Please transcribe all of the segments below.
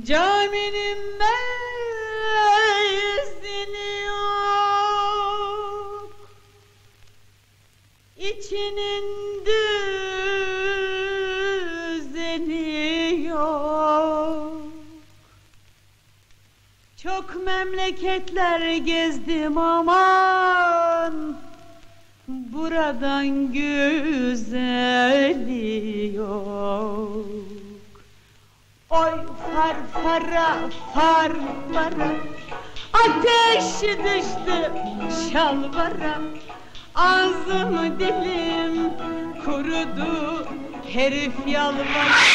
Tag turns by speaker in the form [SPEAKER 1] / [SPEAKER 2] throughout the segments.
[SPEAKER 1] Caminin mezini yok, içinin düzeni yok. Çok memleketler gezdim aman, buradan güzeli yok. Oy farfara farfara, ateş düştü şalvara. Ağzım dilim kurudu, herif yalvar.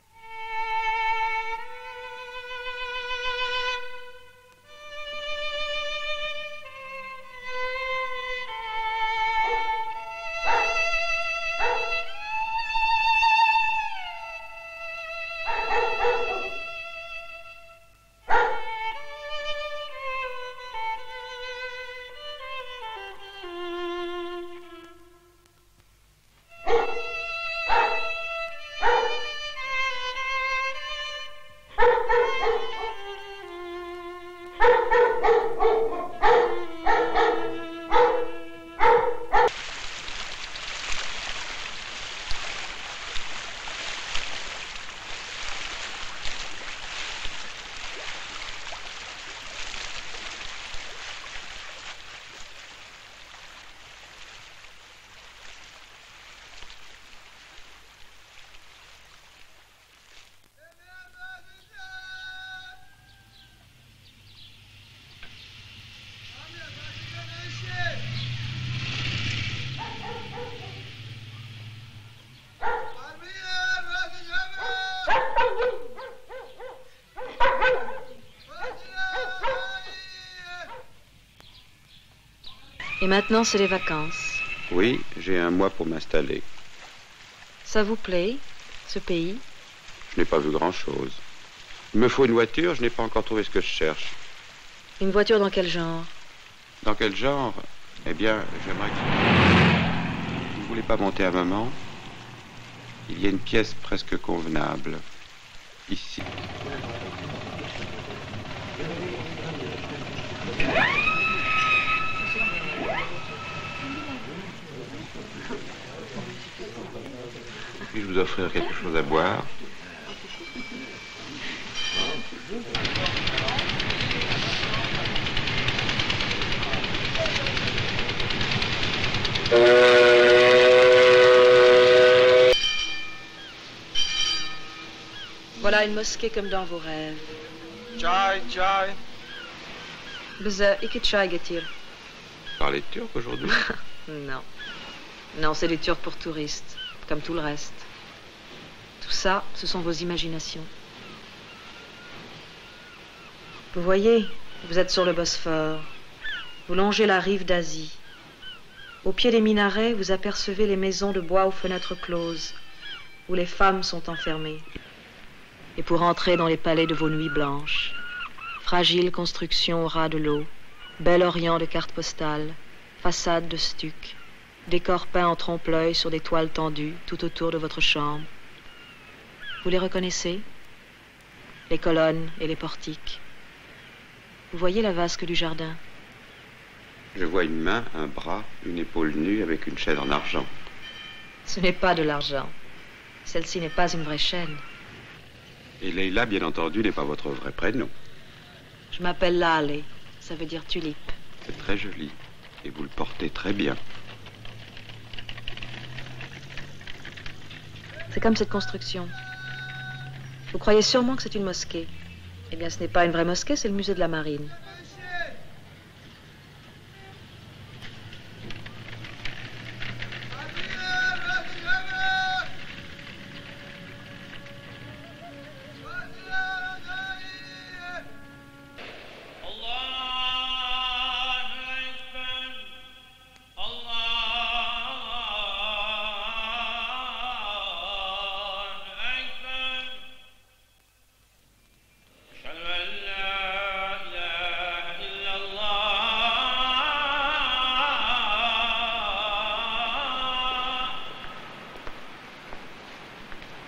[SPEAKER 2] Et maintenant, c'est les vacances.
[SPEAKER 3] Oui, j'ai un mois pour m'installer.
[SPEAKER 2] Ça vous plaît, ce pays?
[SPEAKER 3] Je n'ai pas vu grand-chose. Il me faut une voiture, je n'ai pas encore trouvé ce que je cherche.
[SPEAKER 2] Une voiture dans quel genre?
[SPEAKER 3] Dans quel genre? Eh bien, j'aimerais... Vous ne voulez pas monter un moment? Il y a une pièce presque convenable. Ici. Puis-je vous offrir quelque chose à boire?
[SPEAKER 2] Voilà une mosquée comme dans vos rêves.
[SPEAKER 3] Chai, chai.
[SPEAKER 2] Bize iki çay getir.
[SPEAKER 3] Parlez turc aujourd'hui?
[SPEAKER 2] Non. Non, c'est des Turcs pour touristes, comme tout le reste. Tout ça, ce sont vos imaginations. Vous voyez, vous êtes sur le Bosphore. Vous longez la rive d'Asie. Au pied des minarets, vous apercevez les maisons de bois aux fenêtres closes, où les femmes sont enfermées. Et pour entrer dans les palais de vos nuits blanches, fragile construction au ras de l'eau, bel orient de cartes postales, façade de stuc, décors peints en trompe-l'œil sur des toiles tendues tout autour de votre chambre. Vous les reconnaissez? Les colonnes et les portiques. Vous voyez la vasque du jardin?
[SPEAKER 3] Je vois une main, un bras, une épaule nue avec une chaîne en argent.
[SPEAKER 2] Ce n'est pas de l'argent. Celle-ci n'est pas une vraie chaîne.
[SPEAKER 3] Et Leila, bien entendu, n'est pas votre vrai prénom.
[SPEAKER 2] Je m'appelle Lale. Ça veut dire tulipe.
[SPEAKER 3] C'est très joli. Et vous le portez très bien.
[SPEAKER 2] C'est comme cette construction. Vous croyez sûrement que c'est une mosquée. Eh bien, ce n'est pas une vraie mosquée, c'est le musée de la Marine.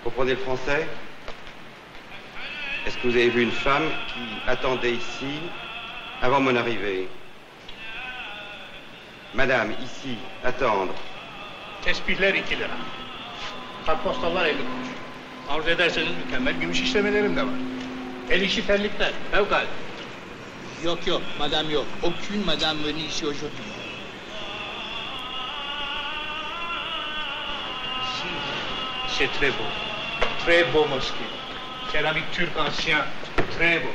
[SPEAKER 3] Vous comprenez le français? Est-ce vous avez vu une femme qui attendait ici avant mon arrivée. Madame, ici, attendre.
[SPEAKER 4] Tespihler 2 lira. Kartpostallar 50 kuruş. Arzu ederseniz mükemmel gümüş işlemelerim de var. El işi terlikler, fevkalade. Yok, madame yok. Aucune madame venue ici aujourd'hui. C'est très beau mosquée. Céramique turc ancien, très beau.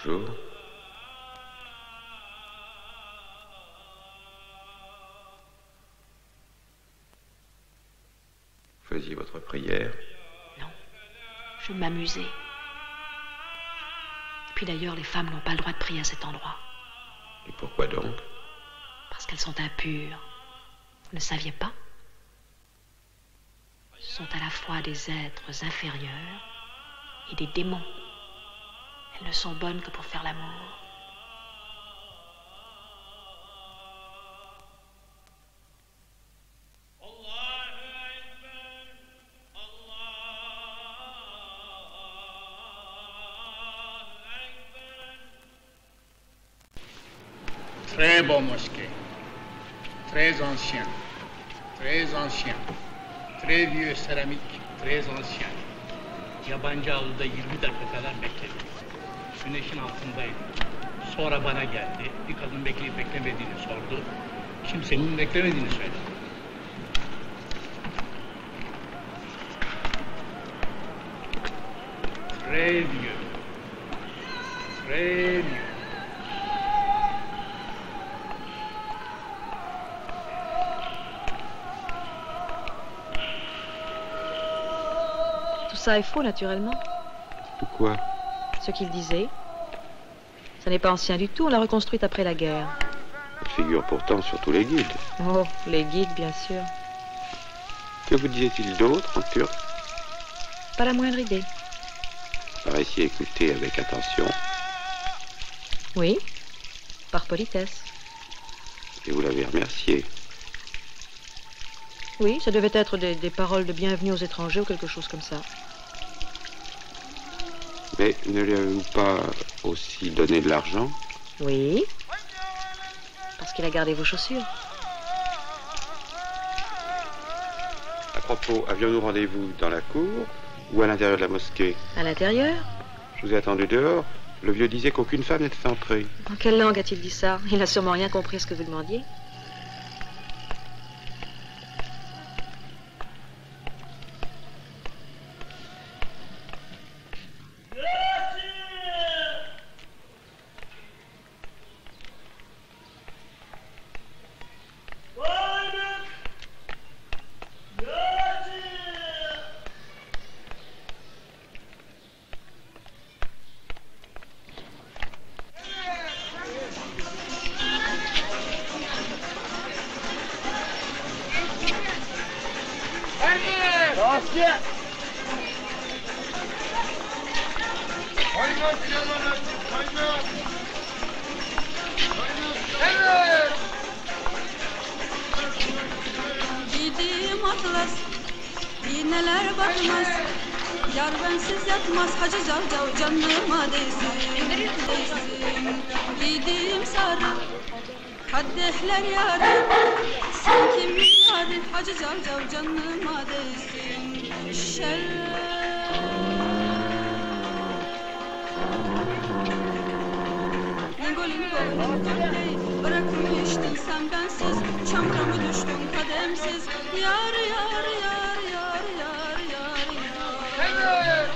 [SPEAKER 3] Bonjour. Vous faisiez votre prière?
[SPEAKER 2] Non, je m'amusais. Et puis d'ailleurs, les femmes n'ont pas le droit de prier à cet endroit.
[SPEAKER 3] Et pourquoi donc?
[SPEAKER 2] Parce qu'elles sont impures. Vous ne saviez pas? Ce sont à la fois des êtres inférieurs et des démons. Elles ne sont bonnes que pour faire l'amour.
[SPEAKER 4] Très beau mosquée. Très ancien. Très vieux céramique. Très ancien. Yabancı avluda 20 dakika kadar bekledim. Güneşin altındaydı. Sonra bana geldi. Bir kadın bekleyip beklemediğini sordu. Kimsenin beklemediğini söyledi. Très vieux.
[SPEAKER 2] Tout ça est faux, naturellement.
[SPEAKER 3] Pourquoi?
[SPEAKER 2] Ce qu'il disait. Ça n'est pas ancien du tout, on l'a reconstruite après la guerre.
[SPEAKER 3] Elle figure pourtant sur tous les guides.
[SPEAKER 2] Oh, les guides, bien sûr.
[SPEAKER 3] Que vous disait-il d'autre en turc?
[SPEAKER 2] Pas la moindre idée.
[SPEAKER 3] Paraissiez écouter avec attention.
[SPEAKER 2] Oui, par politesse.
[SPEAKER 3] Et vous l'avez remercié.
[SPEAKER 2] Oui, ça devait être des paroles de bienvenue aux étrangers ou quelque chose comme ça.
[SPEAKER 3] Mais ne lui avez-vous pas aussi donné de l'argent?
[SPEAKER 2] Oui, parce qu'il a gardé vos chaussures.
[SPEAKER 3] À propos, avions-nous rendez-vous dans la cour ou à l'intérieur de la mosquée?
[SPEAKER 2] À l'intérieur?
[SPEAKER 3] Je vous ai attendu dehors. Le vieux disait qu'aucune femme n'était entrée.
[SPEAKER 2] En quelle langue a-t-il dit ça? Il n'a sûrement rien compris à ce que vous demandiez.
[SPEAKER 5] Giydiğim atlas, iğneler batmaz. Yar bensiz yatmaz, hacı cavcav canıma değsin. Giydiğim sarı, kaddehler yarı. Sen kimin yarı, hacı cavcav canıma değsin. Lingo bırakmıştın sen bensiz, çamura mı düştün kademsiz? Yar yar yar yar yar yar yar.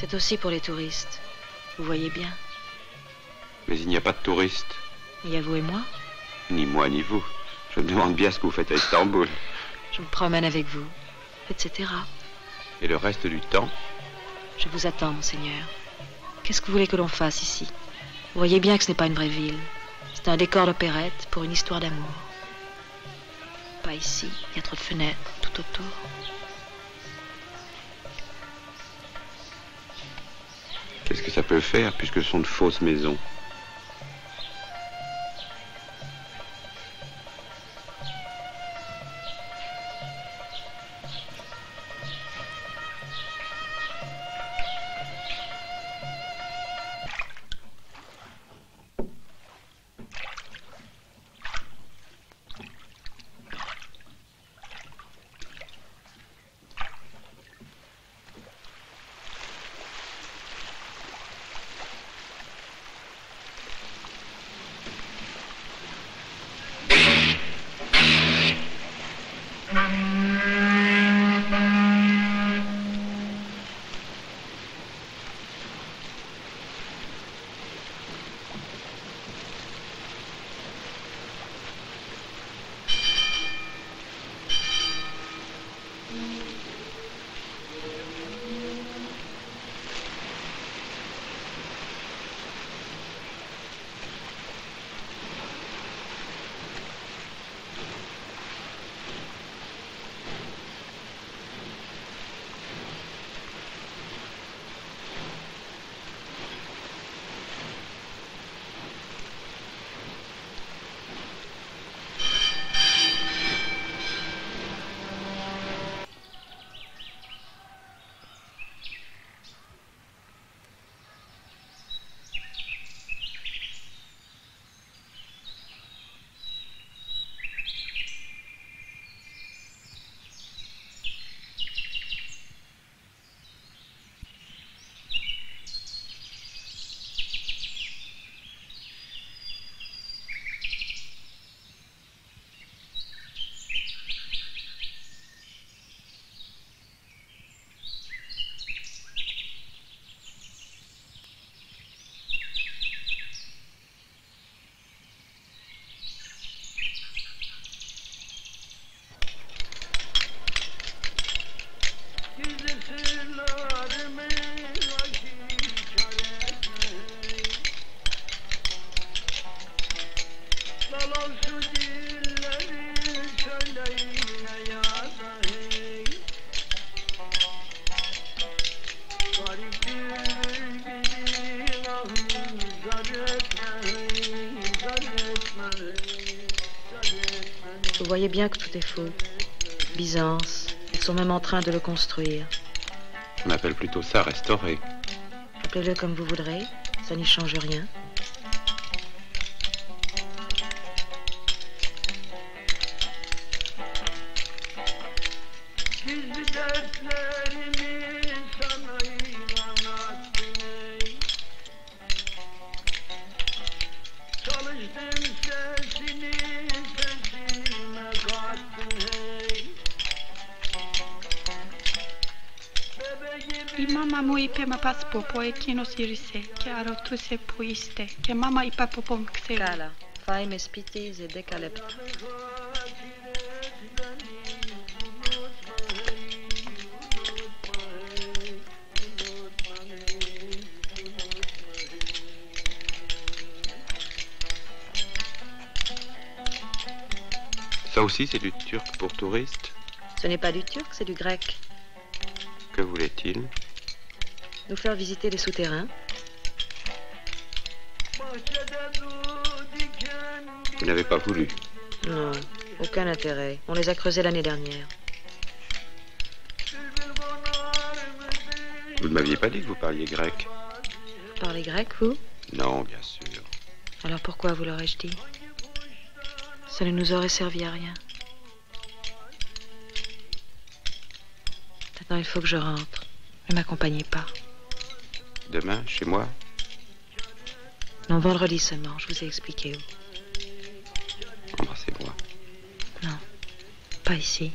[SPEAKER 2] C'est aussi pour les touristes. Vous voyez bien.
[SPEAKER 3] Mais il n'y a pas de touristes.
[SPEAKER 2] Il y a vous et moi.
[SPEAKER 3] Ni moi, ni vous. Je me demande bien ce que vous faites à Istanbul.
[SPEAKER 2] Je me promène avec vous, etc.
[SPEAKER 3] Et le reste du temps?
[SPEAKER 2] Je vous attends, monseigneur. Qu'est-ce que vous voulez que l'on fasse ici? Vous voyez bien que ce n'est pas une vraie ville. C'est un décor d'opérette pour une histoire d'amour. Pas ici, il y a trop de fenêtres tout autour.
[SPEAKER 3] Qu'est-ce que ça peut faire puisque ce sont de fausses maisons?
[SPEAKER 2] Vous voyez bien que tout est faux. Byzance, ils sont même en train de le construire.
[SPEAKER 3] On appelle plutôt ça restaurer.
[SPEAKER 2] Appelez-le comme vous voudrez, ça n'y change rien.
[SPEAKER 6] Mama mu i pema paspo po e kino sirise, che aro tu se puiste, che mama i papo pom kselu.
[SPEAKER 2] Kala, fai me spitis e decalepta.
[SPEAKER 3] Ça aussi, c'est du turc pour touristes?
[SPEAKER 2] Ce n'est pas du turc, c'est du grec.
[SPEAKER 3] Que voulait-il?
[SPEAKER 2] Nous faire visiter les souterrains.
[SPEAKER 3] Vous n'avez pas voulu?
[SPEAKER 2] Non, aucun intérêt. On les a creusés l'année dernière.
[SPEAKER 3] Vous ne m'aviez pas dit que vous parliez grec?
[SPEAKER 2] Parlez grec, vous?
[SPEAKER 3] Non, bien sûr.
[SPEAKER 2] Alors pourquoi vous l'aurais-je dit? Ça ne nous aurait servi à rien. Maintenant, il faut que je rentre. Ne m'accompagnez pas.
[SPEAKER 3] Demain, chez moi?
[SPEAKER 2] Non, vendredi seulement, je vous ai expliqué où.
[SPEAKER 3] Embrassez-moi.
[SPEAKER 2] Non, pas ici.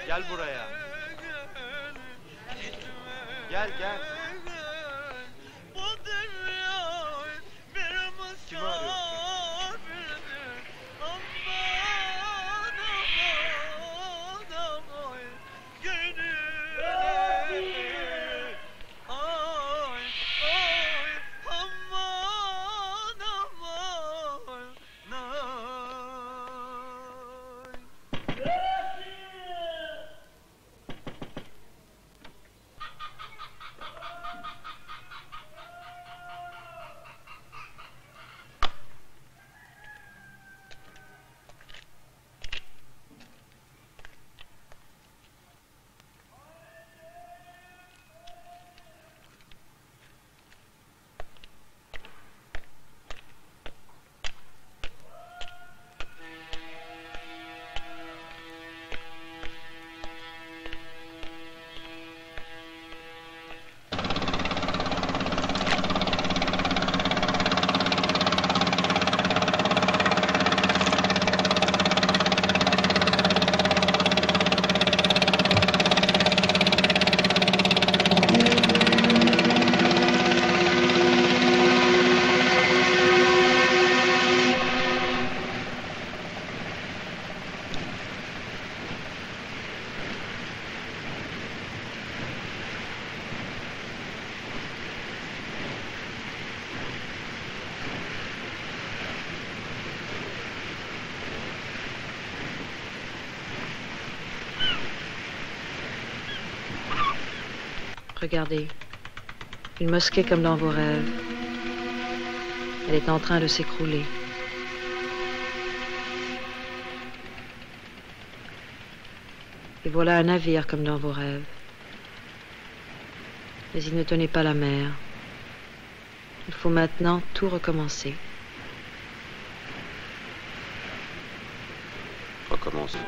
[SPEAKER 7] Gel buraya. Gel gel. Kimi arıyorsun?
[SPEAKER 2] Regardez, une mosquée comme dans vos rêves. Elle est en train de s'écrouler. Et voilà un navire comme dans vos rêves. Mais il ne tenait pas la mer. Il faut maintenant tout recommencer.
[SPEAKER 3] Recommencer.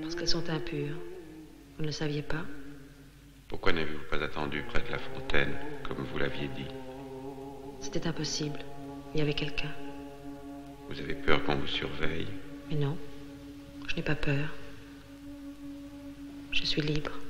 [SPEAKER 2] Parce qu'elles sont impures. Vous ne le saviez pas?
[SPEAKER 3] Pourquoi n'avez-vous pas attendu près de la fontaine, comme vous l'aviez dit?
[SPEAKER 2] C'était impossible. Il y avait quelqu'un.
[SPEAKER 3] Vous avez peur qu'on vous surveille?
[SPEAKER 2] Mais non, je n'ai pas peur. Je suis libre.